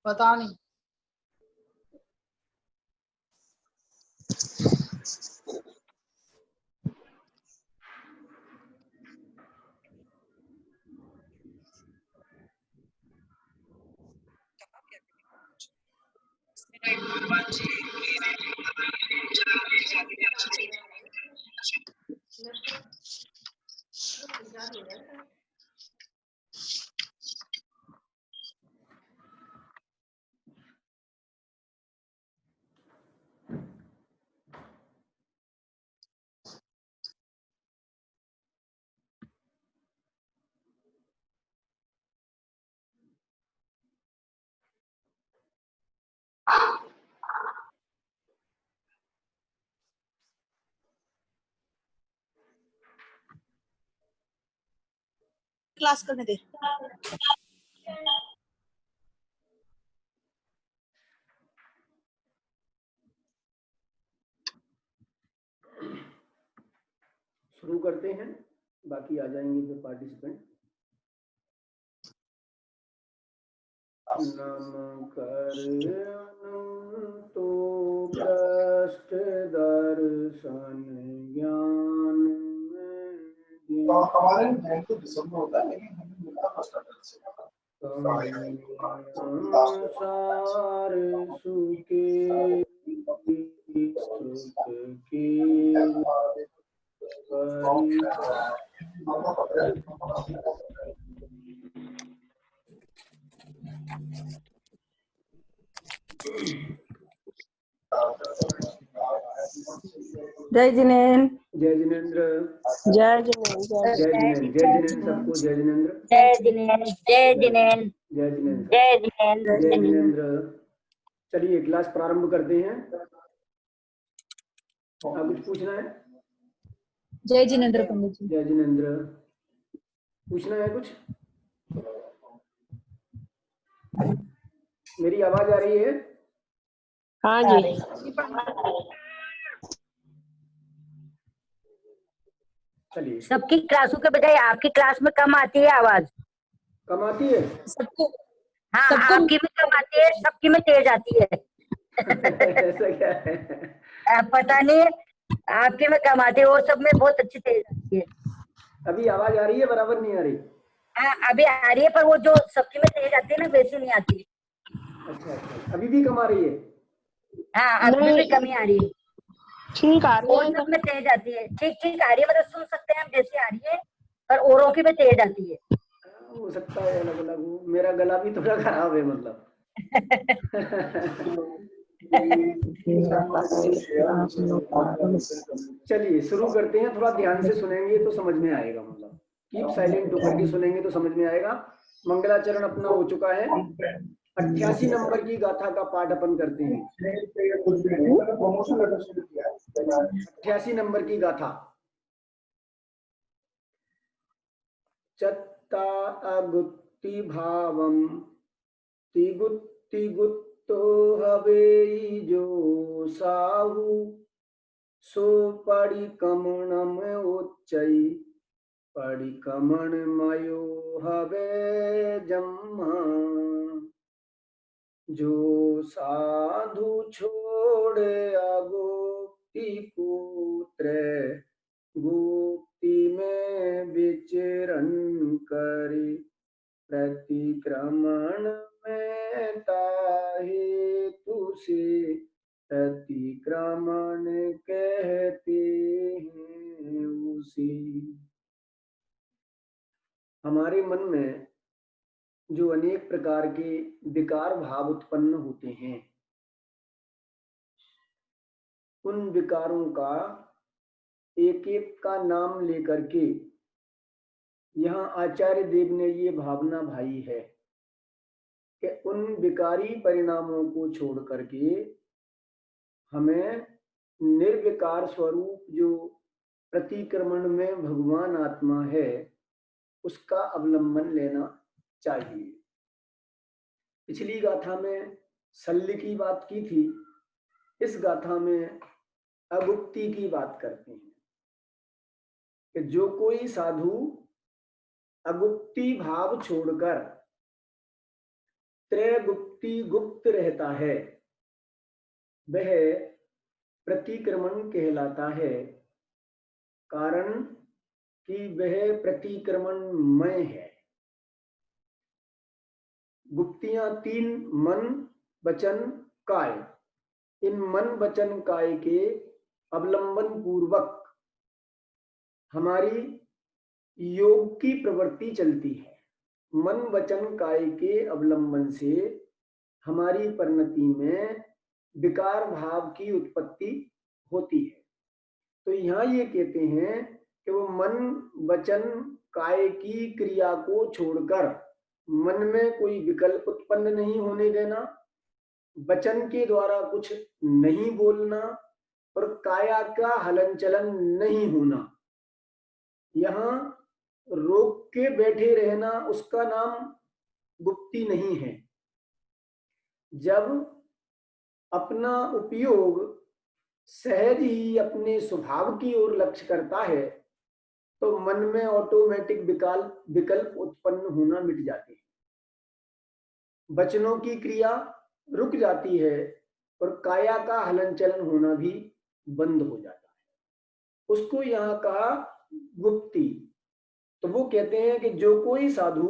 पता नहीं। क्लास करने दे। शुरू करते हैं, बाकी आ जाएंगे फिर पार्टिसिपेंट। नम कर तो कष्ट दर्शन ज्ञान तो हमारे बैंक तो दिसंबर होता है, लेकिन हमें मिला फर्स्ट अप्रैल से। संसार सुखे सुख के जय जिनेन्द्र। जय जिनेन्द्र। जय जिनेन्द्र। जय जिनेन्द्र। जय जिनेन्द्र सबको। जय जिनेन्द्र। जय जिनेन्द्र। जय जिनेन्द्र। जय जिनेन्द्र। जय जिनेन्द्र। जय जिनेन्द्र। चलिए क्लास प्रारंभ करते हैं। आप कुछ पूछना है? जय जिनेन्द्र पंडित जी। जय जिनेन्द्र। पूछना है कुछ? मेरी आवाज आ रही है? हाँ जी। चलिए। सबकी क्लासों के बजाय आपकी क्लास में कम आती है आवाज। कम आती है? सबको हाँ, सबको आपकी में कम आती है, सबकी में तेज आती है। ऐसा क्या है? पता नहीं, आपके में कम आती है, वो सब में बहुत अच्छी तेज आती है। अभी आवाज आ रही है? बराबर नहीं आ रही? हाँ, अभी आ रही है, पर वो जो सबकी में तेज आती है ना, वैसी नहीं आती। अच्छा अच्छा, अभी भी कम आ रही है? हाँ, अभी भी कमी आ रही है। ठीक आ रही वो सब में तेज आती है, ठीक ठीक आ रही है, मतलब सुन सकते हैं हम जैसे आ रही है, पर औरों की में तेज आती है। हो सकता है अलग अलग हो, मेरा गला भी थोड़ा खराब है मतलब। चलिए शुरू करते हैं। थोड़ा ध्यान से सुनेंगे तो समझ में आएगा, मतलब कीप साइलेंट होकर के सुनेंगे तो समझ में आएगा। मंगलाचरण अपना हो चुका है। 88 नंबर की गाथा का पाठ अपन करते हैं। 88 नंबर की गाथा। चत्ता अगुत्ति भावम तिगुत्ति गुत्तो हवेई जो साहु सो परिकमणम उच्चै परिकमण मयो हवे जम्मा जो साधु छोड़े अगुप्ति पुत्र गुप्ति में विचरण करी प्रतिक्रमण में ताहे तुसे प्रतिक्रमण कहते हैं उसी। हमारे मन में जो अनेक प्रकार के विकार भाव उत्पन्न होते हैं, उन विकारों का एक एक का नाम लेकर के यहाँ आचार्य देव ने ये भावना भाई है कि उन विकारी परिणामों को छोड़ करके हमें निर्विकार स्वरूप जो प्रतिक्रमण में भगवान आत्मा है उसका अवलंबन लेना चाहिए। पिछली गाथा में शल्य की बात की थी, इस गाथा में अगुप्ती की बात करते हैं कि जो कोई साधु अगुप्ती भाव छोड़कर त्रैगुप्ती गुप्त रहता है वह प्रतिक्रमण कहलाता है, कारण कि वह प्रतिक्रमणमय है। गुप्तियां तीन, मन वचन काय। इन मन वचन काय के अवलंबन पूर्वक हमारी योग की प्रवृत्ति चलती है। मन वचन काय के अवलंबन से हमारी परिणति में विकार भाव की उत्पत्ति होती है। तो यहाँ ये कहते हैं कि वो मन वचन काय की क्रिया को छोड़कर मन में कोई विकल्प उत्पन्न नहीं होने देना, वचन के द्वारा कुछ नहीं बोलना और काया का हलन चलन नहीं होना। यहाँ रोक के बैठे रहना उसका नाम गुप्ती नहीं है। जब अपना उपयोग सहज ही अपने स्वभाव की ओर लक्ष्य करता है तो मन में ऑटोमेटिक विकल्प उत्पन्न होना मिट जाते हैं, वचनों की क्रिया रुक जाती है और काया का हलन चलन होना भी बंद हो जाता है। उसको यहाँ कहा गुप्ती। तो वो कहते हैं कि जो कोई साधु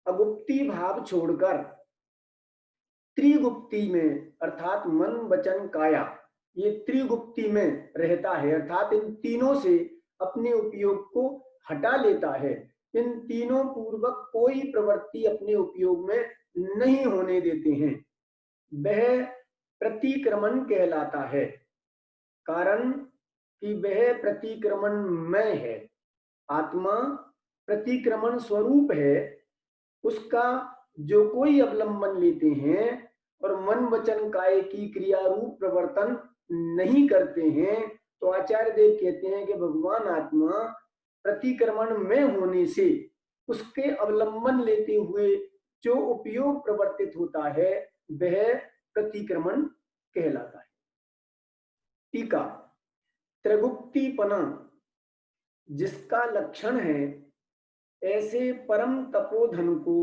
अगुप्ती भाव छोड़कर त्रिगुप्ती में अर्थात मन वचन काया ये त्रिगुप्ती में रहता है, अर्थात इन तीनों से अपने उपयोग को हटा लेता है, इन तीनों पूर्वक कोई प्रवृत्ति अपने उपयोग में नहीं होने देते हैं, वह प्रतिक्रमण कहलाता है, कारण कि वह प्रतिक्रमणमय है। आत्मा प्रतिक्रमण स्वरूप है, उसका जो कोई अवलंबन लेते हैं और मन वचन काय की क्रिया रूप प्रवर्तन नहीं करते हैं तो आचार्य देव कहते हैं कि भगवान आत्मा प्रतिक्रमण में होने से उसके अवलंबन लेते हुए जो उपयोग प्रवर्तित होता है वह प्रतिक्रमण कहलाता है। टीका, त्रिगुप्तीपना जिसका लक्षण है ऐसे परम तपोधन को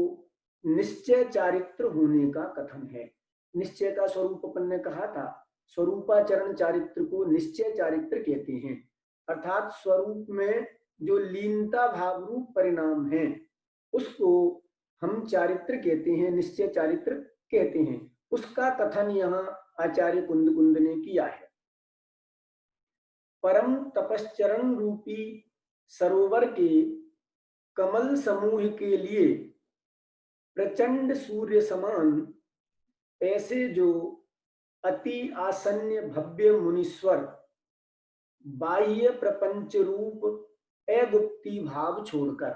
निश्चय चारित्र होने का कथन है। निश्चय का स्वरूप अपन ने कहा था, स्वरूपाचरण चारित्र को निश्चय चारित्र कहते हैं, अर्थात स्वरूप में जो लीनता भाव रूप परिणाम है उसको हम चारित्र कहते हैं, निश्चय चारित्र कहते हैं। उसका कथन यहाँ आचार्य कुंद ने किया है। परम तपश्चरण रूपी सरोवर के कमल समूह के लिए प्रचंड सूर्य समान ऐसे जो अति आसन्न भव्य मुनीश्वर बाह्य प्रपंच रूप अगुप्ती भाव छोड़कर,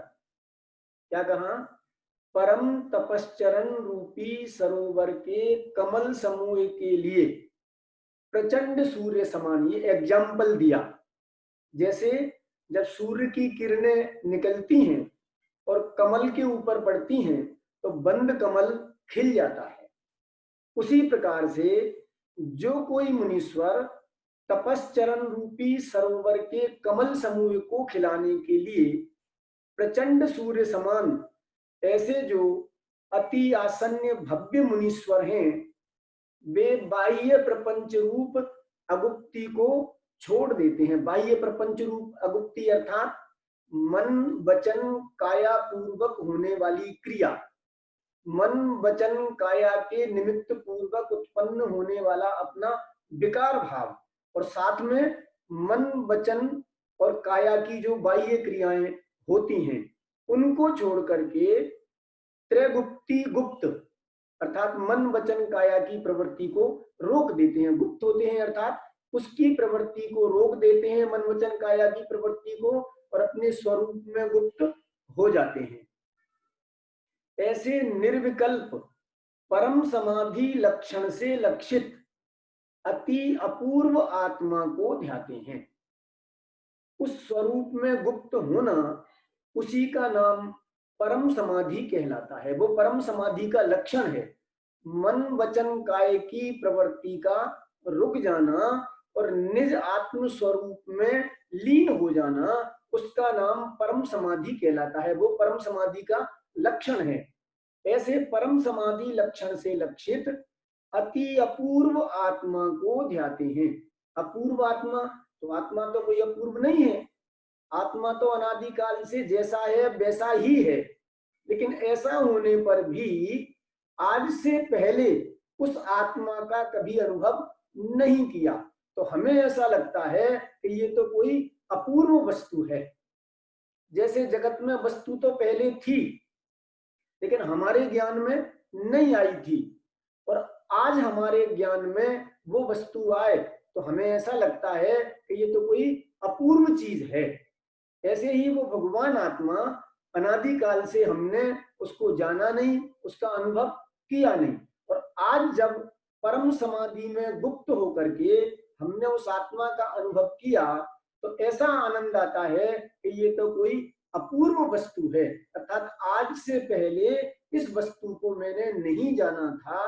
क्या कहा, परम तपश्चरण रूपी सरोवर के कमल समूह के लिए प्रचंड सूर्य समान, ये एग्जाम्पल दिया। जैसे जब सूर्य की किरणें निकलती हैं और कमल के ऊपर पड़ती हैं तो बंद कमल खिल जाता है, उसी प्रकार से जो कोई मुनीश्वर तपश्चरण रूपी सरोवर के कमल समूह को खिलाने के लिए प्रचंड सूर्य समान ऐसे जो अति आसन्न भव्य मुनीश्वर हैं वे बाह्य प्रपंच रूप अगुप्ती को छोड़ देते हैं। बाह्य प्रपंच रूप अगुप्ती अर्थात मन वचन काया पूर्वक होने वाली क्रिया, मन वचन काया के निमित्त पूर्वक उत्पन्न होने वाला अपना विकार भाव और साथ में मन वचन और काया की जो बाह्य क्रियाएं होती हैं उनको छोड़ करके त्रैगुप्ती गुप्त अर्थात मन वचन काया की प्रवृत्ति को रोक देते हैं। गुप्त होते हैं अर्थात उसकी प्रवृत्ति को रोक देते हैं, मन वचन काया की प्रवृत्ति को, और अपने स्वरूप में गुप्त हो जाते हैं। ऐसे निर्विकल्प परम समाधि लक्षण से लक्षित अति अपूर्व आत्मा को ध्याते हैं। उस स्वरूप में गुप्त होना, उसी का नाम परम समाधि कहलाता है। वो परम समाधि का लक्षण है। मन वचन काय की प्रवृत्ति का रुक जाना और निज आत्म स्वरूप में लीन हो जाना, उसका नाम परम समाधि कहलाता है। वो परम समाधि का लक्षण है। ऐसे परम समाधि लक्षण से लक्षित अति अपूर्व आत्मा को ध्याते हैं। अपूर्व आत्मा, तो आत्मा तो कोई अपूर्व नहीं है। आत्मा तो अनादिकाल से जैसा है वैसा ही है, लेकिन ऐसा होने पर भी आज से पहले उस आत्मा का कभी अनुभव नहीं किया, तो हमें ऐसा लगता है कि ये तो कोई अपूर्व वस्तु है। जैसे जगत में वस्तु तो पहले थी, लेकिन हमारे ज्ञान में नहीं आई थी, और आज हमारे ज्ञान में वो वस्तु आए तो हमें ऐसा लगता है कि ये तो कोई अपूर्व चीज है। ऐसे ही वो भगवान आत्मा अनादिकाल से हमने उसको जाना नहीं, उसका अनुभव किया नहीं, और आज जब परम समाधि में गुप्त होकर के हमने उस आत्मा का अनुभव किया तो ऐसा आनंद आता है कि ये तो कोई अपूर्व वस्तु है। अर्थात आज से पहले इस वस्तु को मैंने नहीं जाना था,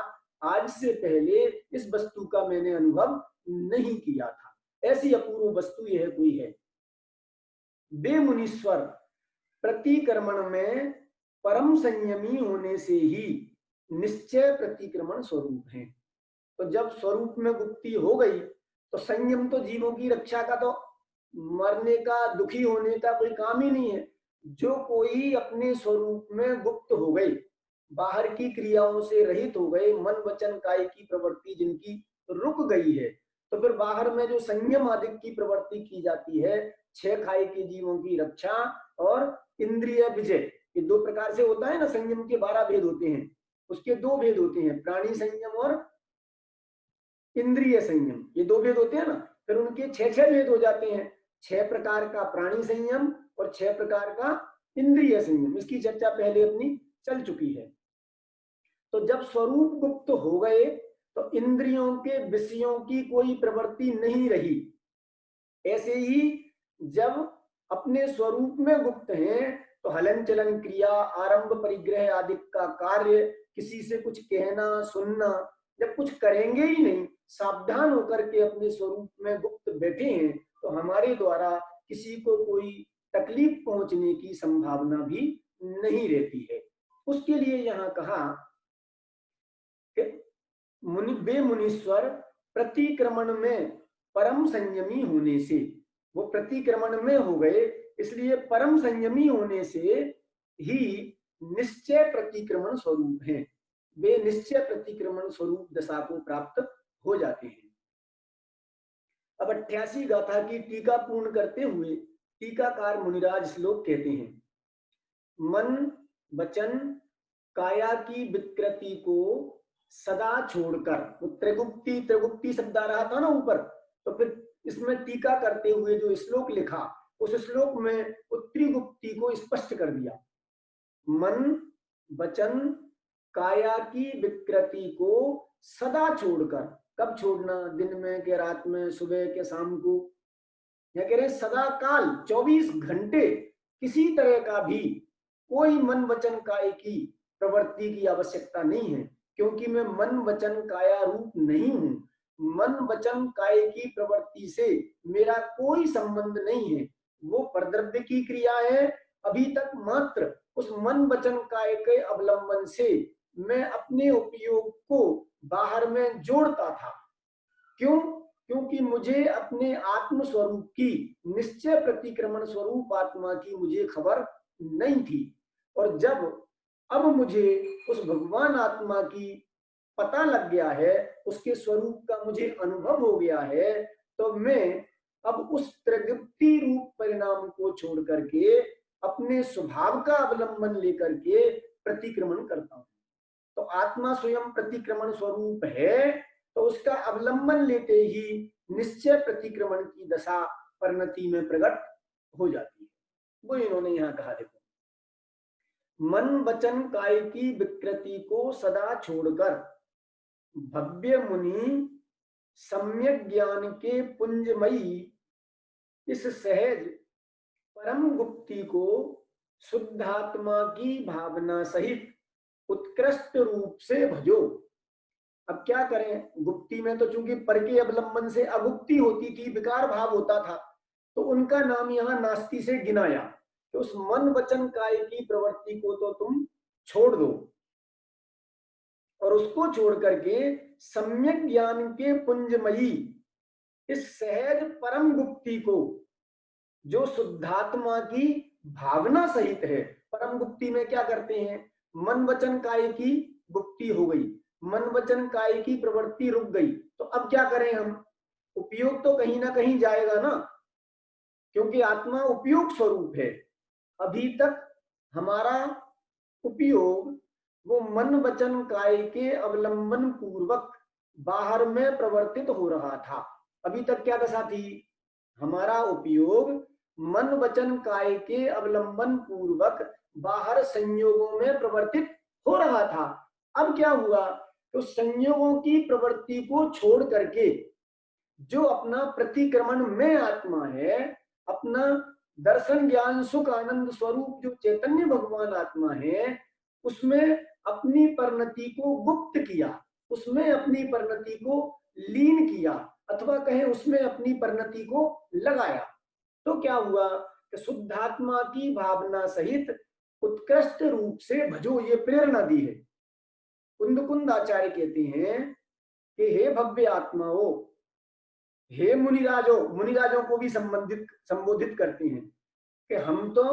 आज से पहले इस वस्तु का मैंने अनुभव नहीं किया था। ऐसी अपूर्व वस्तु यह कोई है। वे मुनीश्वर प्रतिक्रमण में परम संयमी होने से ही निश्चय प्रतिक्रमण स्वरूप हैं। तो जब स्वरूप में गुप्ति हो गई तो संयम तो जीवों की रक्षा का, तो मरने का, दुखी होने का कोई काम ही नहीं है। जो कोई अपने स्वरूप में गुप्त हो गई, बाहर की क्रियाओं से रहित हो गए, मन वचन काय की प्रवृत्ति जिनकी रुक गई है, तो फिर बाहर में जो संयम आदि की प्रवृत्ति की जाती है, 6 खाई के जीवों की रक्षा और इंद्रिय विजय, ये 2 प्रकार से होता है ना। संयम के 12 भेद होते हैं, उसके 2 भेद होते हैं, प्राणी संयम और इंद्रिय संयम, ये 2 भेद होते हैं ना। फिर उनके 6 भेद हो जाते हैं, 6 प्रकार का प्राणी संयम और 6 प्रकार का इंद्रिय संयम। इसकी चर्चा पहले अपनी चल चुकी है। तो जब स्वरूप गुप्त हो गए तो इंद्रियों के विषयों की कोई प्रवृत्ति नहीं रही। ऐसे ही जब अपने स्वरूप में गुप्त हैं तो हलन चलन क्रिया, आरंभ परिग्रह आदि का कार्य, किसी से कुछ कहना सुनना, जब कुछ करेंगे ही नहीं, सावधान होकर के अपने स्वरूप में गुप्त बैठे हैं, तो हमारे द्वारा किसी को कोई तकलीफ पहुंचने की संभावना भी नहीं रहती है। उसके लिए यहाँ कहा कि वे मुनीश्वर प्रतिक्रमण में परम संयमी होने से, वो प्रतिक्रमण में हो गए, इसलिए परम संयमी होने से ही निश्चय प्रतिक्रमण स्वरूप हैं। वे निश्चय प्रतिक्रमण स्वरूप दशा को प्राप्त हो जाते हैं। अब 88 गाथा की टीका पूर्ण करते हुए टीकाकार मुनिराज श्लोक कहते हैं, मन वचन काया की विकृति को सदा छोड़कर, वो त्रिगुप्ति शब्द आ रहा था ना ऊपर, तो फिर इसमें टीका करते हुए जो श्लोक लिखा, उस श्लोक में वो त्रिगुप्ति को स्पष्ट कर दिया। मन वचन काया की विकृति को सदा छोड़कर, कब छोड़ना, दिन में के रात में, सुबह के शाम को, या कह रहे सदा काल 24 घंटे किसी तरह का भी कोई मन वचन काय की प्रवृत्ति की आवश्यकता नहीं है, क्योंकि मैं मन वचन काया रूप नहीं हूं। मन वचन काय की प्रवृत्ति से मेरा कोई संबंध नहीं है, वो परद्रव्य की क्रिया है। अभी तक मात्र उस मन वचन काय के अवलंबन से मैं अपने उपयोग को बाहर में जोड़ता था। क्यों? क्योंकि मुझे अपने आत्म स्वरूप की, निश्चय प्रतिक्रमण स्वरूप आत्मा की मुझे खबर नहीं थी। और जब अब मुझे उस भगवान आत्मा की पता लग गया है, उसके स्वरूप का मुझे अनुभव हो गया है, तो मैं अब उस त्रिगुप्ति रूप परिणाम को छोड़ करके अपने स्वभाव का अवलंबन लेकर के प्रतिक्रमण करता हूं। तो आत्मा स्वयं प्रतिक्रमण स्वरूप है, तो उसका अवलंबन लेते ही निश्चय प्रतिक्रमण की दशा परिणति में प्रकट हो जाती है। वो इन्होंने यहां कहा, देखो, मन वचन काय की विकृति को सदा छोड़कर भव्य मुनि सम्यक ज्ञान के पुंजमयी इस सहज परम गुप्ति को शुद्धात्मा की भावना सहित उत्कृष्ट रूप से भजो। अब क्या करें, गुप्ति में तो चूंकि पर के अवलंबन से अगुप्ति होती थी, विकार भाव होता था, तो उनका नाम यहाँ नास्ति से गिनाया कि उस मन वचन काय की प्रवृत्ति को तो तुम छोड़ दो और उसको छोड़ करके सम्यक ज्ञान के पुंजमयी इस सहज परम गुप्ति को, जो शुद्धात्मा की भावना सहित है। परम गुप्ति में क्या करते हैं, मन वचन काय की गुप्ति हो गई, मन वचन काय की प्रवृत्ति रुक गई, तो अब क्या करें हम, उपयोग तो कहीं ना कहीं जाएगा ना, क्योंकि आत्मा उपयोग स्वरूप है। अभी तक हमारा उपयोग वो मन वचन काय के अवलंबन पूर्वक बाहर में प्रवर्तित हो रहा था। अभी तक क्या दशा थी, हमारा उपयोग मन वचन काय के अवलंबन पूर्वक बाहर संयोगों में प्रवर्तित हो रहा था। अब क्या हुआ, तो संयोगों की प्रवृत्ति को छोड़ करके जो अपना प्रतिक्रमण में आत्मा है, अपना दर्शन ज्ञान सुख आनंद स्वरूप जो चैतन्य भगवान आत्मा है, उसमें अपनी परिणति को गुप्त किया, उसमें अपनी परिणति को लीन किया, अथवा कहें उसमें अपनी परिणति को लगाया। तो क्या हुआ कि शुद्धात्मा की भावना सहित उत्कृष्ट रूप से भजो, ये प्रेरणा दी है। कुंद आचार्य कहते हैं कि हे भव्य आत्माओं, हे मुनिराजों, मुनिराजों को भी संबोधित करते हैं कि हम तो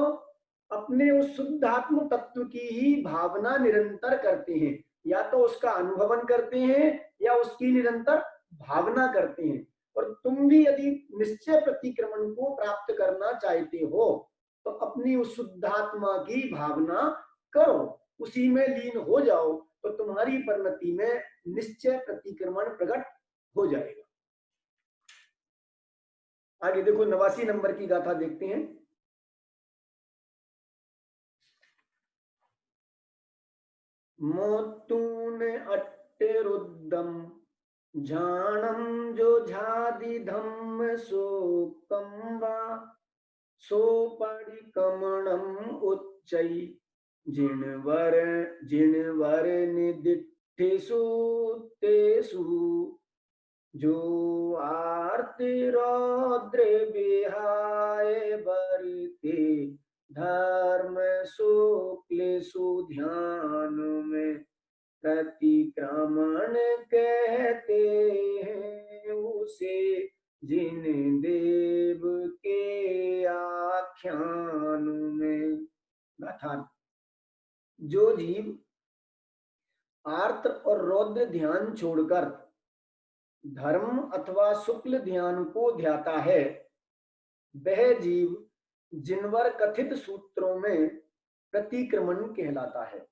अपने उस शुद्धात्म तत्व की ही भावना निरंतर करते हैं, या तो उसका अनुभवन करते हैं या उसकी निरंतर भावना करते हैं। और तुम भी यदि निश्चय प्रतिक्रमण को प्राप्त करना चाहते हो तो अपनी उस शुद्धात्मा की भावना करो, उसी में लीन हो जाओ, तो तुम्हारी परिणति में निश्चय प्रतिक्रमण प्रकट हो जाएगा। आगे देखो 89 नंबर की गाथा देखते हैं। मोतून अट्टेरुद्दम झाणम जो झादि धम्म सो कंबा सो परिकमणम उच्चई जिनवर निदिठेसु तेसु जो आरती रौद्र विहाय बरते धर्म शुक्लेषु ध्यान में प्रतिक्रमण कहते हैं उसे, जिन देव के आख्यान में। गाथा, जो जीव आर्त और रौद्र ध्यान छोड़कर धर्म अथवा शुक्ल ध्यान को ध्याता है, वह जीव जिनवर कथित सूत्रों में प्रतिक्रमण कहलाता है।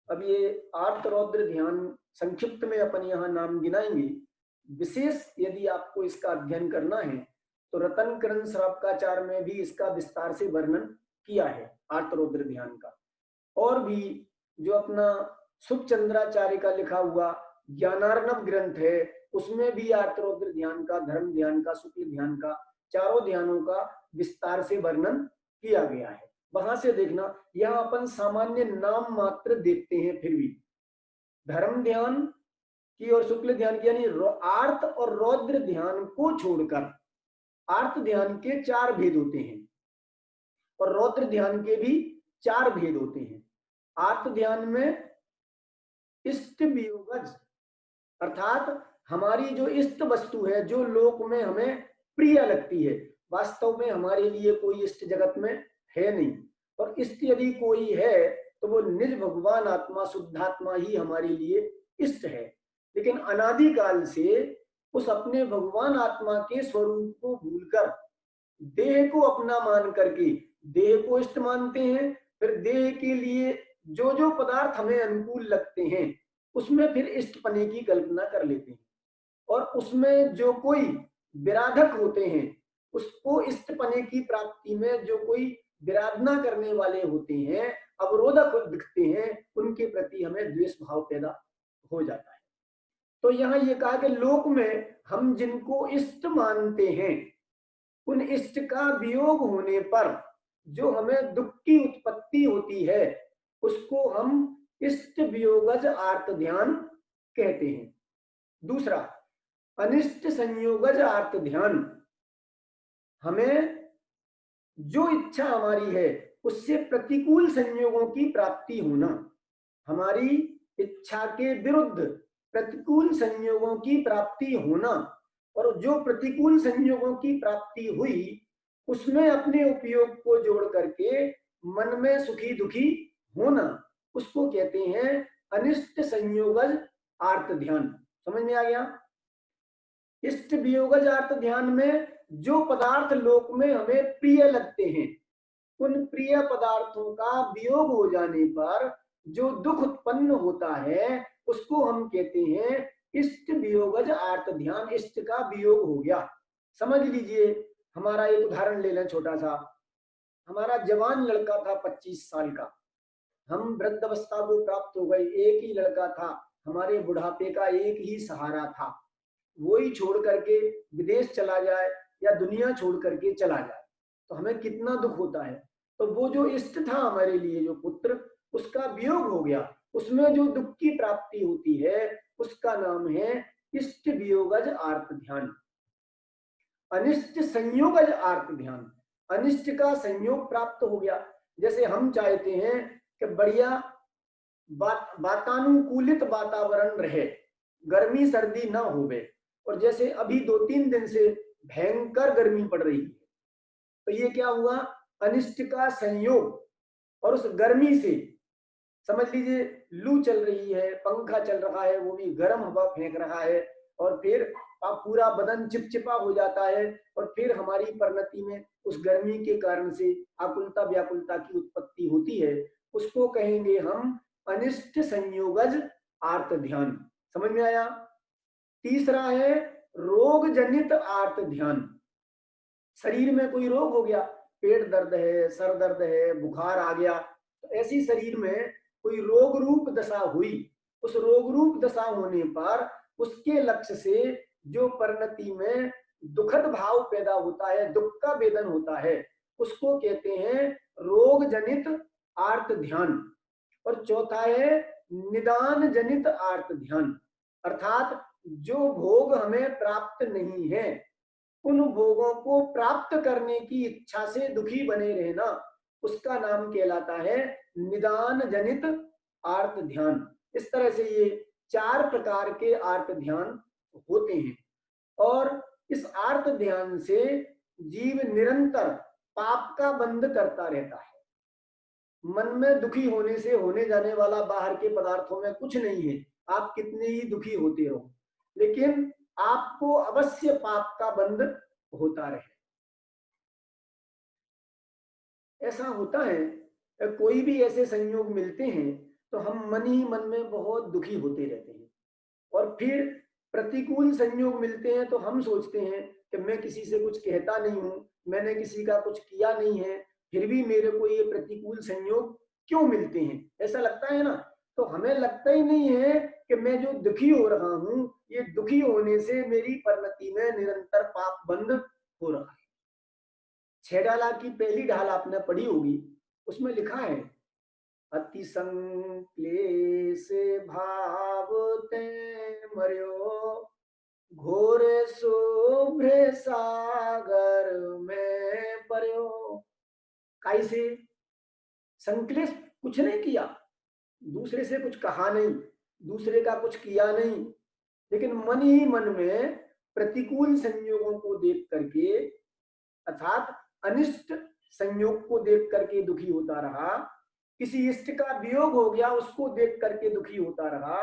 अब ये आर्त रौद्र ध्यान संक्षिप्त में अपन यहाँ नाम गिनाएंगे। विशेष यदि आपको इसका अध्ययन करना है तो रतन करण श्रावकाचार्य में भी इसका विस्तार से वर्णन किया है आर्त रौद्र ध्यान का। और भी जो अपना सुख चंद्राचार्य का लिखा हुआ ज्ञानार्णव ग्रंथ है, उसमें भी आर्त रौद्र ध्यान का, धर्म ध्यान का, शुक्ल ध्यान का, चारों ध्यानों का विस्तार से वर्णन किया गया है। वहां से देखना, यहाँ अपन सामान्य नाम मात्र देखते हैं, फिर भी धर्म ध्यान की और शुक्ल ध्यान की, यानी आर्त और रौद्र ध्यान को छोड़कर आर्त ध्यान के 4 भेद होते हैं और रौद्र ध्यान के भी 4 भेद होते हैं। आर्त ध्यान में इष्ट वियोगज, अर्थात हमारी जो इष्ट वस्तु है, जो लोक में हमें प्रिय लगती है, वास्तव में हमारे लिए कोई इष्ट जगत में है नहीं, और इष्ट यदि कोई है तो वो निज भगवान आत्मा शुद्धात्मा ही हमारे लिए इष्ट है। लेकिन अनादिकाल से उस अपने भगवान आत्मा के स्वरूप को भूलकर देह को अपना मान करके देह को इष्ट मानते हैं। फिर देह के लिए जो जो पदार्थ हमें अनुकूल लगते हैं उसमें फिर इष्ट पने की कल्पना कर लेते हैं, और उसमें जो कोई विराधक होते हैं, उसको इष्ट पने की प्राप्ति में जो कोई विराधना करने वाले होते हैं, अवरोधक दिखते हैं उनके प्रति हमें द्वेष भाव पैदा हो जाता है। तो यहाँ ये कहा कि लोक में हम जिनको इष्ट मानते हैं उन इष्ट का वियोग होने पर जो हमें दुख की उत्पत्ति होती है उसको हम इष्ट वियोगज आर्त ध्यान कहते हैं। दूसरा, अनिष्ट संयोगज आर्त ध्यान, हमें जो इच्छा हमारी है उससे प्रतिकूल संयोगों की प्राप्ति होना, हमारी इच्छा के विरुद्ध प्रतिकूल संयोगों की प्राप्ति होना, और जो प्रतिकूल संयोगों की प्राप्ति हुई उसमें अपने उपयोग को जोड़ करके मन में सुखी दुखी होना, उसको कहते हैं अनिष्ट संयोगज आर्त ध्यान। समझ में आ गया? इष्ट वियोगज आर्त ध्यान में जो पदार्थ लोक में हमें प्रिय लगते हैं उन प्रिय पदार्थों का वियोग हो जाने पर जो दुख उत्पन्न होता है उसको हम कहते हैं इष्ट वियोगज आर्त ध्यान। इष्ट का वियोग हो गया। समझ लीजिए, हमारा एक उदाहरण ले लें छोटा सा। हमारा जवान लड़का था 25 साल का, हम वृद्धावस्था को प्राप्त हो गए, एक ही लड़का था, हमारे बुढ़ापे का एक ही सहारा था, वो ही छोड़ करके विदेश चला जाए या दुनिया छोड़ करके चला जाए तो हमें कितना दुख होता है। तो वो जो इष्ट था हमारे लिए, जो पुत्र, उसका वियोग हो गया, उसमें जो दुख की प्राप्ति होती है उसका नाम है इष्ट वियोगज आर्त ध्यान। अनिष्ट संयोगज आर्त ध्यान, अनिष्ट का संयोग प्राप्त हो गया। जैसे हम चाहते हैं कि बढ़िया वातानुकूलित वातावरण रहे, गर्मी सर्दी ना होवे, और जैसे अभी 2-3 दिन से भयंकर गर्मी पड़ रही है, तो ये क्या हुआ? अनिष्ट का संयोग। और उस गर्मी से समझ लीजिए लू चल रही है, पंखा चल रहा है, वो भी गर्म हवा फेंक रहा है, और फिर पूरा बदन चिपचिपा हो जाता है, और फिर हमारी परिणति में उस गर्मी के कारण से आकुलता व्याकुलता की उत्पत्ति होती है, उसको कहेंगे हम अनिष्ट संयोगज आर्त ध्यान। समझ में आया? तीसरा है रोग जनित आर्त ध्यान। शरीर में कोई रोग हो गया, पेट दर्द है, सर दर्द है, बुखार आ गया, तो ऐसी शरीर में कोई रोग रूप दशा हुई, उस रोग रूप दशा होने पर उसके लक्ष्य से जो परिणति में दुखद भाव पैदा होता है, दुख का वेदन होता है, उसको कहते हैं रोग जनित आर्त ध्यान। और चौथा है निदान जनित आर्त ध्यान, अर्थात जो भोग हमें प्राप्त नहीं है उन भोगों को प्राप्त करने की इच्छा से दुखी बने रहना, उसका नाम कहलाता है निदान जनित आर्त ध्यान। इस तरह से ये 4 प्रकार के आर्त ध्यान होते हैं, और इस आर्त ध्यान से जीव निरंतर पाप का बंध करता रहता है। मन में दुखी होने से होने जाने वाला बाहर के पदार्थों में कुछ नहीं है, आप कितने ही दुखी होते रहो, लेकिन आपको अवश्य पाप का बंध होता रहे। ऐसा होता है, कोई भी ऐसे संयोग मिलते हैं तो हम मन ही मन में बहुत दुखी होते रहते हैं, और फिर प्रतिकूल संयोग मिलते हैं तो हम सोचते हैं कि मैं किसी से कुछ कहता नहीं हूं, मैंने किसी का कुछ किया नहीं है, फिर भी मेरे को ये प्रतिकूल संयोग क्यों मिलते हैं, ऐसा लगता है ना। तो हमें लगता ही नहीं है कि मैं जो दुखी हो रहा हूं, ये दुखी होने से मेरी परिणति में निरंतर पाप बंध हो रहा है। 6 ढाला की पहली ढाल आपने पढ़ी होगी, उसमें लिखा है अति संक्लेश भाव ते मर्यो घोर शुभ्र सागर में पर्यो। कैसे? संक्लेश कुछ नहीं किया, दूसरे से कुछ कहा नहीं, दूसरे का कुछ किया नहीं, लेकिन मन ही मन में प्रतिकूल संयोगों को देख करके, अर्थात अनिष्ट संयोग को देख करके दुखी होता रहा, किसी इष्ट का वियोग हो गया उसको देख करके दुखी होता रहा,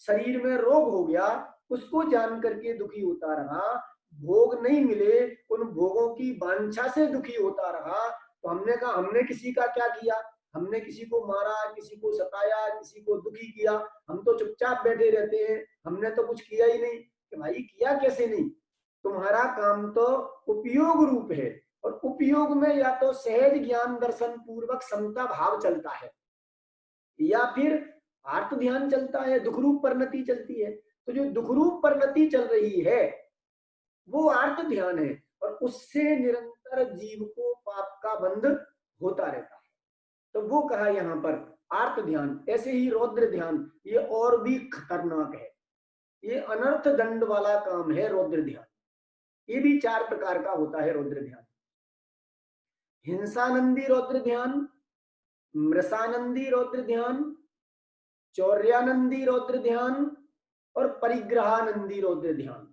शरीर में रोग हो गया उसको जान करके दुखी होता रहा, भोग नहीं मिले उन भोगों की वांछा से दुखी होता रहा। तो हमने कहा हमने किसी का क्या किया, हमने किसी को मारा, किसी को सताया, किसी को दुखी किया, हम तो चुपचाप बैठे रहते हैं, हमने तो कुछ किया ही नहीं। कि भाई किया कैसे नहीं, तुम्हारा काम तो उपयोग रूप है, और उपयोग में या तो सहज ज्ञान दर्शन पूर्वक समता भाव चलता है, या फिर आर्त ध्यान चलता है, दुखरूप परिणति चलती है। तो जो दुखरूप परिणति चल रही है वो आर्त ध्यान है, और उससे निरंतर जीव को पाप का बंध होता रहता है। तो वो कहा यहाँ पर आर्त ध्यान। ऐसे ही रौद्र ध्यान, ये और भी खतरनाक है, ये अनर्थ दंड वाला काम है रौद्र ध्यान। ये भी 4 प्रकार का होता है रौद्र ध्यान। हिंसानंदी रौद्र ध्यान, मृषानंदी रौद्र ध्यान, चौर्यानंदी रौद्र ध्यान और परिग्रहानंदी रौद्र ध्यान।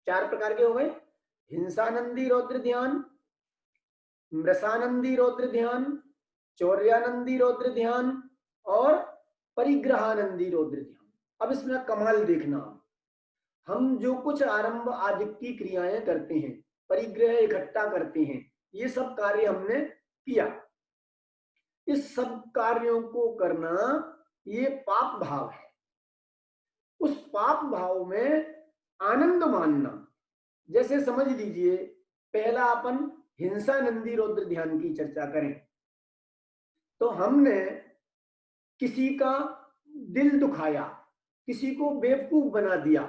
4 प्रकार के हो गए। हिंसानंदी रौद्र ध्यान, मृषानंदी रौद्र ध्यान, चौर्यानंदी रौद्र ध्यान और परिग्रहानंदी रौद्र ध्यान। अब इसमें कमाल देखना, हम जो कुछ आरंभ आदि की क्रियाएं करते हैं, परिग्रह इकट्ठा करते हैं, ये सब कार्य हमने किया। इस सब कार्यों को करना ये पाप भाव है। उस पाप भाव में आनंद मानना, जैसे समझ लीजिए पहला अपन हिंसानंदी रौद्र ध्यान की चर्चा करें तो हमने किसी का दिल दुखाया, किसी को बेवकूफ बना दिया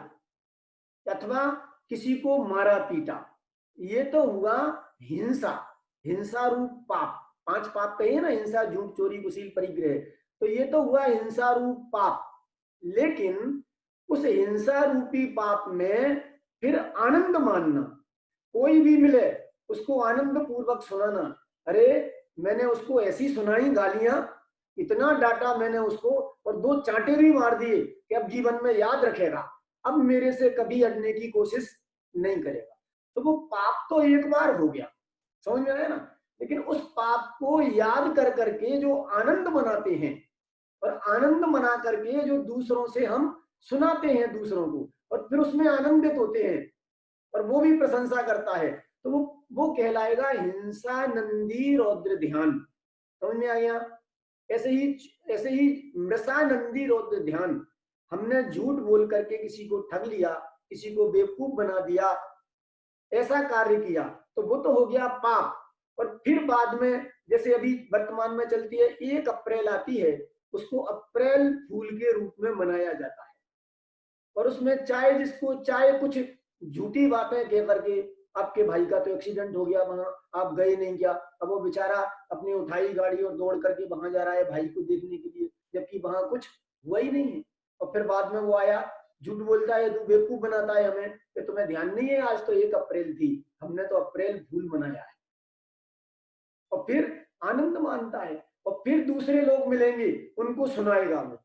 अथवा किसी को मारा पीटा, ये तो हुआ हिंसा, हिंसा रूप पाप। 5 पाप कहिए ना, हिंसा, झूठ, चोरी, कुशील, परिग्रह, तो ये तो हुआ हिंसा रूप पाप। लेकिन उस हिंसा रूपी पाप में फिर आनंद मानना, कोई भी मिले उसको आनंद पूर्वक सुनाना। अरे मैंने उसको ऐसी सुनाई गालियां, इतना डांटा मैंने उसको और 2 चांटे भी मार दिए कि अब जीवन में याद रखेगा, अब मेरे से कभी अड़ने की कोशिश नहीं करेगा। तो वो पाप तो एक बार हो गया, समझ में आया ना। लेकिन उस पाप को याद कर करके जो आनंद मनाते हैं, और आनंद मना करके जो दूसरों से हम सुनाते हैं दूसरों को, और फिर उसमें आनंदित होते हैं और वो भी प्रशंसा करता है, तो वो कहलाएगा हिंसानंदी रौद्र ध्यान। समझ में आ गया। ऐसे ही मृषानंदी रौद्र ध्यान, हमने झूठ बोल करके किसी को ठग लिया, किसी को बेवकूफ बना दिया, ऐसा कार्य किया, तो वो तो हो गया पाप। और फिर बाद में जैसे अभी वर्तमान में चलती है 1 अप्रैल आती है, उसको अप्रैल फूल के रूप में मनाया जाता है, और उसमें चाहे कुछ झूठी बातें कह करके, आपके भाई का तो एक्सीडेंट हो गया, वहां आप गए नहीं क्या, अब वो बेचारा अपनी उठाई गाड़ी और दौड़ करके वहां जा रहा है भाई को देखने के लिए, जबकि वहां कुछ हुआ ही नहीं है। और फिर बाद में वो आया झूठ बोलता है, तू बेवकूफ बनाता है हमें कि तुम्हें ध्यान नहीं है आज तो 1 अप्रैल थी, हमने तो अप्रैल फूल मनाया है, और फिर आनंद मानता है। और फिर दूसरे लोग मिलेंगे, उनको सुनाएगा वो,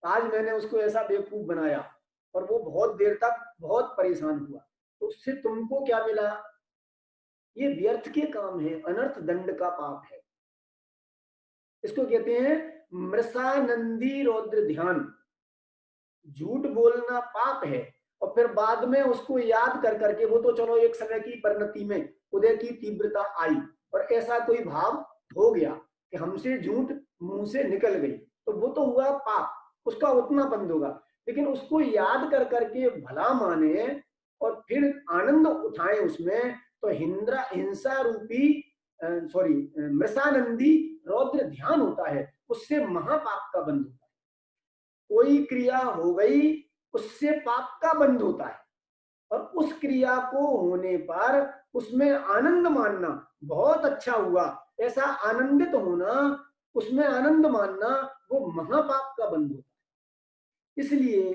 आज मैंने उसको ऐसा बेवकूफ बनाया, और वो बहुत देर तक बहुत परेशान हुआ, तो उससे तुमको क्या मिला? ये व्यर्थ के काम है, अनर्थ दंड का पाप है। इसको कहते हैं मृषानंदी रौद्र ध्यान। झूठ बोलना पाप है, और फिर बाद में उसको याद कर करके, वो तो चलो एक समय की परिणति में उदय की तीव्रता आई और ऐसा कोई भाव हो गया कि हमसे झूठ मुंह से निकल गई, तो वो तो हुआ पाप, उसका उतना बंद होगा। लेकिन उसको याद कर करके भला माने और फिर आनंद उठाए उसमें, तो हिंसा रूपी मृषानंदी रौद्र ध्यान होता है, उससे महापाप का बंध होता है। कोई क्रिया हो गई, उससे पाप का बंध होता है, और उस क्रिया को होने पर उसमें आनंद मानना, बहुत अच्छा हुआ, ऐसा आनंदित होना, उसमें आनंद मानना, वो महापाप का बंध होता है। इसलिए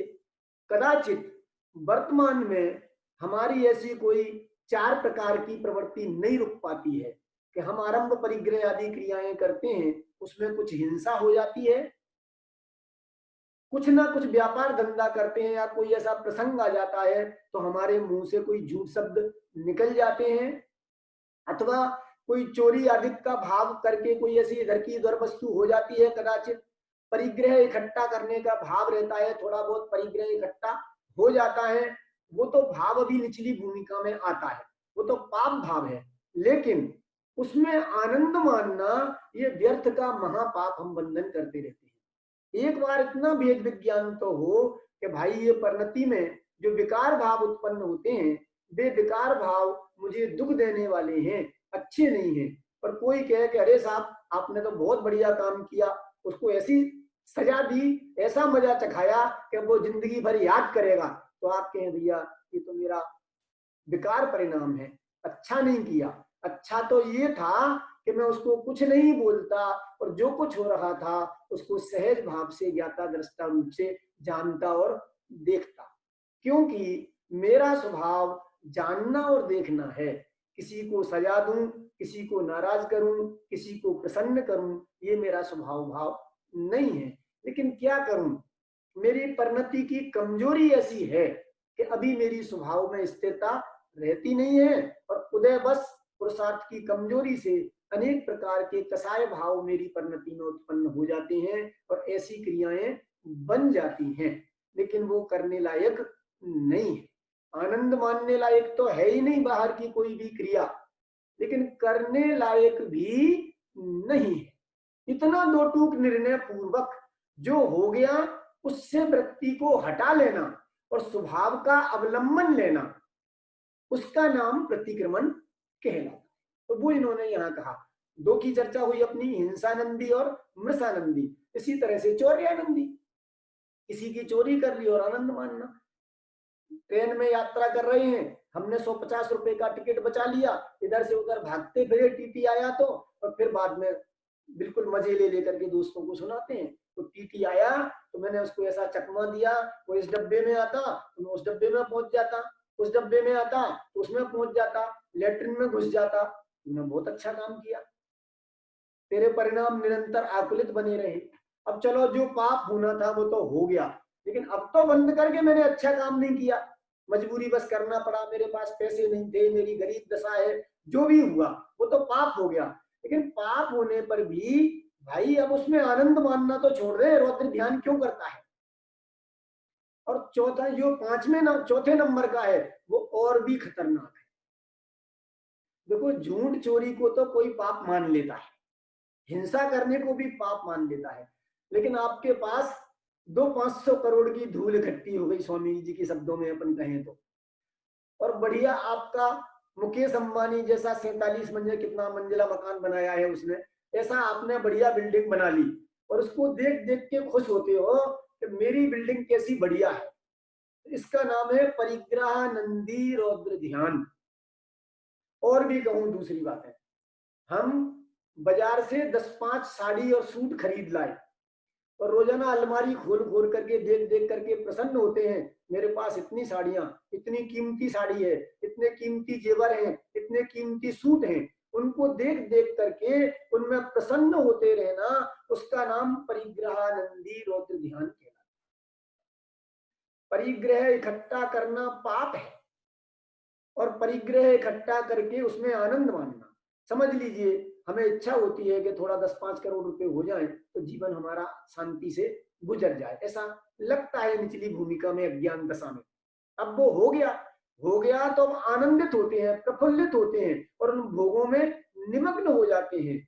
कदाचित वर्तमान में हमारी ऐसी कोई 4 प्रकार की प्रवृत्ति नहीं रुक पाती है कि हम आरंभ परिग्रह आदि क्रियाएं करते हैं, उसमें कुछ हिंसा हो जाती है, कुछ ना कुछ व्यापार धंधा करते हैं, या कोई ऐसा प्रसंग आ जाता है तो हमारे मुंह से कोई झूठ शब्द निकल जाते हैं, अथवा कोई चोरी आदि का भाव करके कोई ऐसी इधर की उधर वस्तु हो जाती है, कदाचित परिग्रह इकट्ठा करने का भाव रहता है, थोड़ा बहुत परिग्रह इकट्ठा हो जाता है, वो तो भाव अभी निचली भूमिका में आता है, वो तो पाप भाव है। लेकिन उसमें आनंद मानना, ये व्यर्थ का महापाप हम बंधन करते रहते हैं। एक बार इतना भेद विज्ञान तो हो कि भाई ये परिणति में जो विकार भाव उत्पन्न होते हैं, वे विकार भाव मुझे दुख देने वाले हैं, अच्छे नहीं हैं। पर कोई कहे कि अरे साहब आपने तो बहुत बढ़िया काम किया, उसको ऐसी सजा दी, ऐसा मजा चखाया कि वो जिंदगी भर याद करेगा। तो आप कहें भैया ये तो मेरा बेकार परिणाम है, अच्छा नहीं किया। अच्छा तो ये था कि मैं उसको कुछ नहीं बोलता और जो कुछ हो रहा था उसको सहज भाव से ज्ञाता दृष्टा रूप से जानता और देखता, क्योंकि मेरा स्वभाव जानना और देखना है। किसी को सजा दूं, किसी को नाराज करूं, किसी को प्रसन्न करूं, ये मेरा स्वभाव भाव नहीं है। लेकिन क्या करूं, मेरी परिणति की कमजोरी ऐसी है कि अभी मेरी स्वभाव में स्थिरता रहती नहीं है और उदय बस पुरुषार्थ की कमजोरी से अनेक प्रकार के कसाय भाव मेरी परिणति में उत्पन्न हो जाते हैं और ऐसी क्रियाएं बन जाती हैं, लेकिन वो करने लायक नहीं है। आनंद मानने लायक तो है ही नहीं बाहर की कोई भी क्रिया, लेकिन करने लायक भी नहीं है। इतना दो टूक निर्णय पूर्वक जो हो गया उससे वृत्ति को हटा लेना और स्वभाव का अवलंबन लेना, उसका नाम प्रतिक्रमण कहलाता है। तो वो इन्होंने यहाँ कहा। दो की चर्चा हुई अपनी, हिंसानंदी और मृषानंदी। इसी तरह से चौर्यानंदी, किसी की चोरी कर ली और आनंद मानना। ट्रेन में यात्रा कर रहे हैं, हमने 150 रुपए का टिकट बचा लिया, इधर से उधर भागते फिरे, टीटी आया तो, और फिर बाद में बिल्कुल मजे ले लेकर के दोस्तों को सुनाते हैं। तो टीटी आया तो मैंने उसको ऐसा चकमा दिया, वो इस डब्बे में आता तो मैं उस डब्बे में पहुंच जाता, उस डब्बे में आता तो उसमें पहुंच जाता, लेटरिन में घुस जाता। तुमने बहुत अच्छा काम किया, तेरे परिणाम निरंतर आकुलित बने रहे। अब चलो जो पाप होना था वो तो हो गया, लेकिन अब तो बंद करके मैंने अच्छा काम नहीं किया, मजबूरी बस करना पड़ा, मेरे पास पैसे नहीं थे, मेरी गरीब दशा है, जो भी हुआ वो तो पाप हो गया। लेकिन पाप होने पर भी भाई अब उसमें आनंद मानना तो छोड़ दे, रौद्र ध्यान क्यों करता है। और चौथा जो चौथे नंबर का है वो और भी खतरनाक है। देखो झूठ चोरी को तो कोई पाप मान लेता है, हिंसा करने को भी पाप मान लेता है, लेकिन आपके पास 200-500 करोड़ की धूल इकट्ठी हो गई, स्वामी जी के शब्दों में अपन कहें तो, और बढ़िया आपका मुकेश अंबानी जैसा 47 मंजिल कितना मंजिला मकान बनाया है उसने, ऐसा आपने बढ़िया बिल्डिंग बना ली और उसको देख देख के खुश होते हो कि मेरी बिल्डिंग कैसी बढ़िया है। इसका नाम है परिग्रहानंदी रौद्र ध्यान। और भी कहूं दूसरी बात है, हम बाजार से 10-5 साड़ी और सूट खरीद लाए और रोजाना अलमारी खोल खोल करके देख देख करके प्रसन्न होते हैं, मेरे पास इतनी साड़ियां, इतनी कीमती साड़ी है, इतने कीमती जेवर हैं, इतने कीमती सूट हैं, उनको देख देख करके उनमें प्रसन्न होते रहना, उसका नाम परिग्रहानंदी रौद्र ध्यान कहलाता है। परिग्रह इकट्ठा करना पाप है और परिग्रह इकट्ठा करके उसमें आनंद मानना। समझ लीजिए हमें इच्छा होती है कि थोड़ा 10-5 करोड़ रुपए हो जाए तो जीवन हमारा शांति से गुजर जाए, ऐसा लगता है निचली भूमिका में, अज्ञान दशा में। अब वो हो गया तो हम आनंदित होते हैं, प्रफुल्लित होते हैं और उन भोगों में निमग्न हो जाते हैं।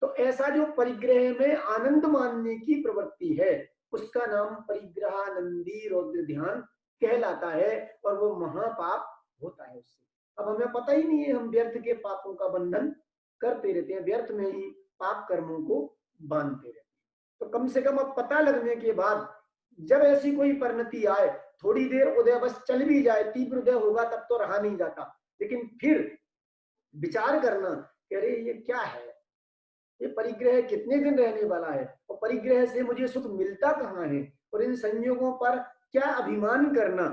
तो ऐसा जो परिग्रह में आनंद मानने की प्रवृत्ति है उसका नाम परिग्रहानंदी रौद्र ध्यान कहलाता है और वो महापाप होता है उससे। अब हमें पता ही नहीं है, हम व्यर्थ के पापों का बंधन करते रहते हैं, व्यर्थ में ही पाप कर्मों को बांधते रहते हैं। तो कम से कम अब पता लगने के बाद जब ऐसी कोई परिणति आए, थोड़ी देर उदय बस चल भी जाए, तीव्र उदय होगा तब तो रहा नहीं जाता, लेकिन फिर विचार करना कि अरे ये क्या है, ये परिग्रह कितने दिन रहने वाला है और परिग्रह से मुझे सुख मिलता कहाँ है, और इन संयोगों पर क्या अभिमान करना,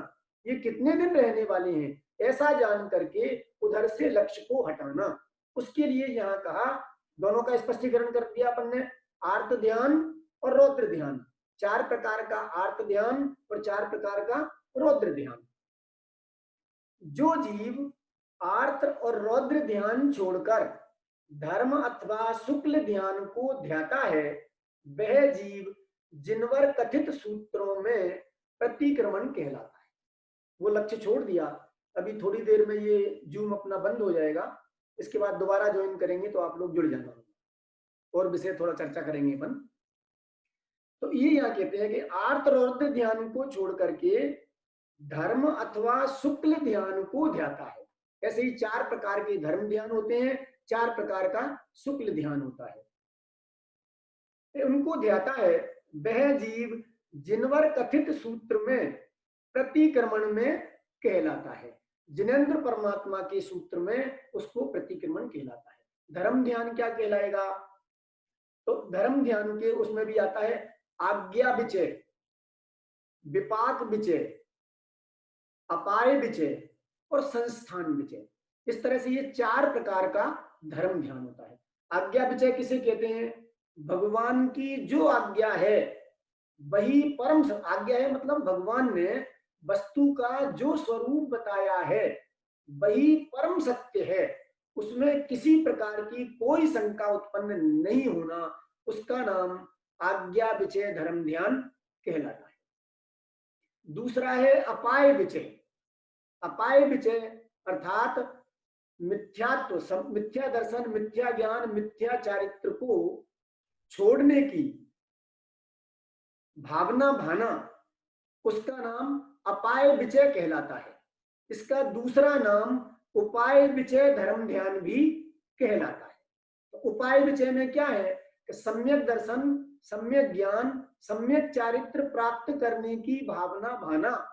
ये कितने दिन रहने वाले हैं, ऐसा जान करके उधर से लक्ष्य को हटाना। उसके लिए यहाँ कहा, दोनों का स्पष्टीकरण कर दिया अपन ने, आर्त ध्यान और रौद्र ध्यान। 4 प्रकार का आर्त ध्यान और 4 प्रकार का रौद्र ध्यान। जो जीव आर्त और रौद्र ध्यान छोड़कर धर्म अथवा शुक्ल ध्यान को ध्याता है, वह जीव जिनवर कथित सूत्रों में प्रतिक्रमण कहलाता है। वो लक्ष्य छोड़ दिया। अभी थोड़ी देर में ये जूम अपना बंद हो जाएगा, इसके बाद दोबारा ज्वाइन करेंगे तो आप लोग जुड़ जाना और विषय थोड़ा चर्चा करेंगे अपन। तो ये यहाँ कहते हैं कि आर्त रौद्र ध्यान को छोड़ करके धर्म अथवा शुक्ल ध्यान को ध्याता है। ऐसे ही 4 प्रकार के धर्म ध्यान होते हैं, 4 प्रकार का शुक्ल ध्यान होता है। उनको ध्याता है वह जीव जिनवर कथित सूत्र में प्रतिक्रमण में कहलाता है। जिनेंद्र परमात्मा के सूत्र में उसको प्रतिक्रमण कहलाता है। धर्म ध्यान क्या कहलाएगा? तो धर्म ध्यान के उसमें भी आता है आज्ञा विचय, विपाक विचय, अपाय विचय और संस्थान विचय। इस तरह से ये 4 प्रकार का धर्म ध्यान होता है। आज्ञा विचय किसे कहते हैं? भगवान की जो आज्ञा है वही परम आज्ञा है, मतलब भगवान ने वस्तु का जो स्वरूप बताया है वही परम सत्य है, उसमें किसी प्रकार की कोई शंका उत्पन्न नहीं होना, उसका नाम आज्ञा विचय धर्म ध्यान कहलाता है। दूसरा है अपाय विचय। अपाय विचय अर्थात मिथ्यात्व, मिथ्या दर्शन, मिथ्या ज्ञान, मिथ्या चारित्र को छोड़ने की भावना भाना, उसका नाम अपाय विचय कहलाता है। इसका दूसरा नाम उपाय विचय धर्म ध्यान भी कहलाता है। तो उपाय विचय में क्या है कि सम्यक दर्शन, सम्यक ज्ञान, सम्यक चारित्र प्राप्त करने की भावना भाना,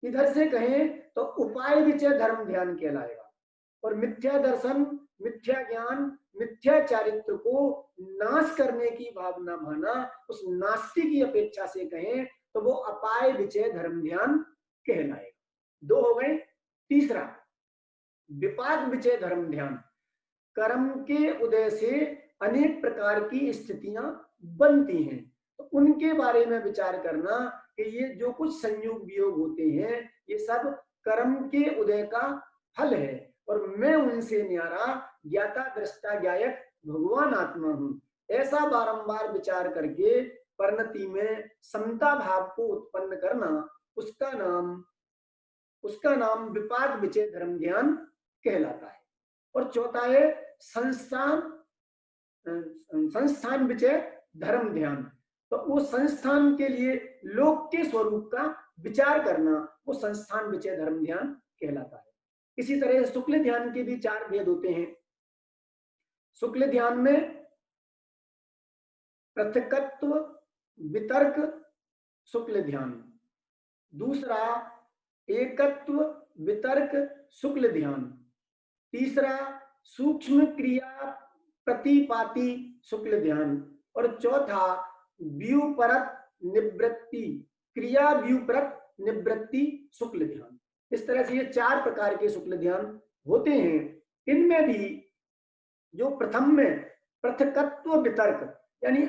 इधर से कहें तो उपाय विचय धर्म ध्यान कहलाएगा। और मिथ्या दर्शन, मिथ्या ज्ञान, मिथ्या चारित्र को नाश करने की भावना भाना, उस नास्ति की अपेक्षा से कहें तो वो अपाय विचय धर्म ध्यान कहलाएगा। 2 हो गए। तीसरा विपाक विचय धर्म ध्यान। कर्म के उदय से अनेक प्रकार की स्थितियां बनती हैं, तो उनके बारे में विचार करना कि ये जो कुछ संयोग वियोग होते हैं ये सब कर्म के उदय का फल है, और मैं उनसे न्यारा ज्ञाता दृष्टा ज्ञायक भगवान आत्मा हूं। ऐसा बारंबार विचार करके परिणति में समता भाव को उत्पन्न करना, उसका नाम विपाक विचय धर्म ध्यान कहलाता है। और चौथा है संस्थान विचय धर्म ध्यान। तो वो संस्थान के लिए लोक के स्वरूप का विचार करना, वो संस्थान विचय धर्म ध्यान कहलाता है। इसी तरह शुक्ल ध्यान के भी 4 भेद होते हैं। शुक्ल ध्यान में पृथकत्व वितर्क शुक्ल ध्यान, दूसरा एकत्व वितर्क शुक्ल ध्यान, तीसरा सूक्ष्म क्रिया प्रतिपाती शुक्ल ध्यान, और चौथा व्यूपरत निवृत्ति, क्रिया व्यूपरत निवृत्ति शुक्ल ध्यान। इस तरह से ये 4 प्रकार के शुक्ल ध्यान होते हैं। इनमें भी जो प्रथम में पृथकत्व वितर्क, यानी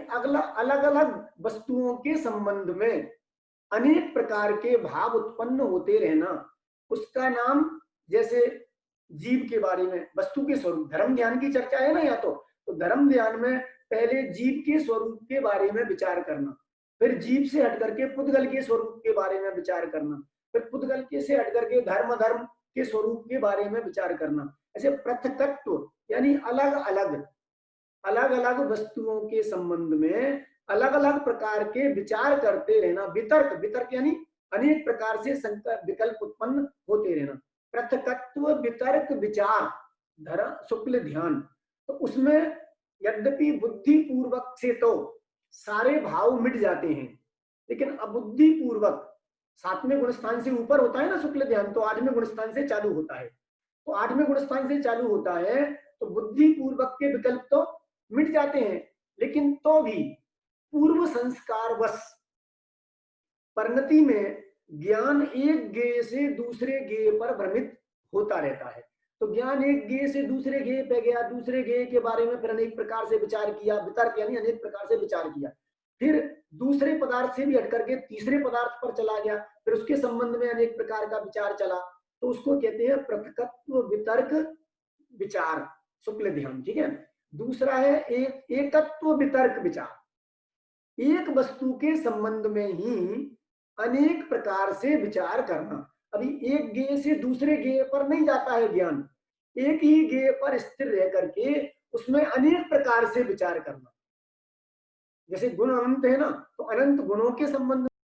अलग अलग वस्तुओं के संबंध में अनेक प्रकार के भाव उत्पन्न होते रहना, उसका नाम, जैसे जीव के बारे में, वस्तु के स्वरूप, धर्म ध्यान की चर्चा है ना यहाँ, तो धर्म ध्यान में पहले जीव के स्वरूप के बारे में विचार करना, फिर जीव से हट करके पुद्गल के स्वरूप के बारे में विचार करना, फिर पुद्गल के से हट करके धर्म के स्वरूप के बारे में विचार करना। ऐसे पृथकत्व यानी अलग अलग वस्तुओं के संबंध में अलग अलग प्रकार के विचार करते रहना। वितर्क यानी अनेक प्रकार से संकल्प विकल्प उत्पन्न होते रहना। पृथकत्व वितर्क विचार धर्म शुक्ल ध्यान, तो उसमें यद्यपि बुद्धि पूर्वक से तो सारे भाव मिट जाते हैं, लेकिन अबुद्धि पूर्वक 7वें गुणस्थान से ऊपर होता है ना शुक्ल ध्यान, तो 8वें गुणस्थान से चालू होता है। तो 8वें गुणस्थान से चालू होता है तो बुद्धि पूर्वक के विकल्प तो मिट जाते हैं, लेकिन तो भी पूर्व संस्कार वश परिणति में ज्ञान एक गेय से दूसरे गेय पर भ्रमित होता रहता है। तो ज्ञान एक गेय से दूसरे गेय पे गया, दूसरे गेय के बारे में फिर अनेक प्रकार से विचार किया, वितर्क यानी अनेक प्रकार से विचार किया, फिर दूसरे पदार्थ से भी हट करके तीसरे पदार्थ पर चला गया, फिर उसके संबंध में अनेक प्रकार का विचार चला, तो उसको कहते हैं पृथकत्व वितर्क विचार शुक्ल ध्यान। ठीक है। दूसरा है एकत्व वितर्क विचार, एक वस्तु के संबंध में ही अनेक प्रकार से विचार करना। अभी एक गेय से दूसरे गेय पर नहीं जाता है ज्ञान, एक ही गेय पर स्थिर रह करके उसमें अनेक प्रकार से विचार करना। जैसे गुण अनंत है ना, तो अनंत गुणों के संबंध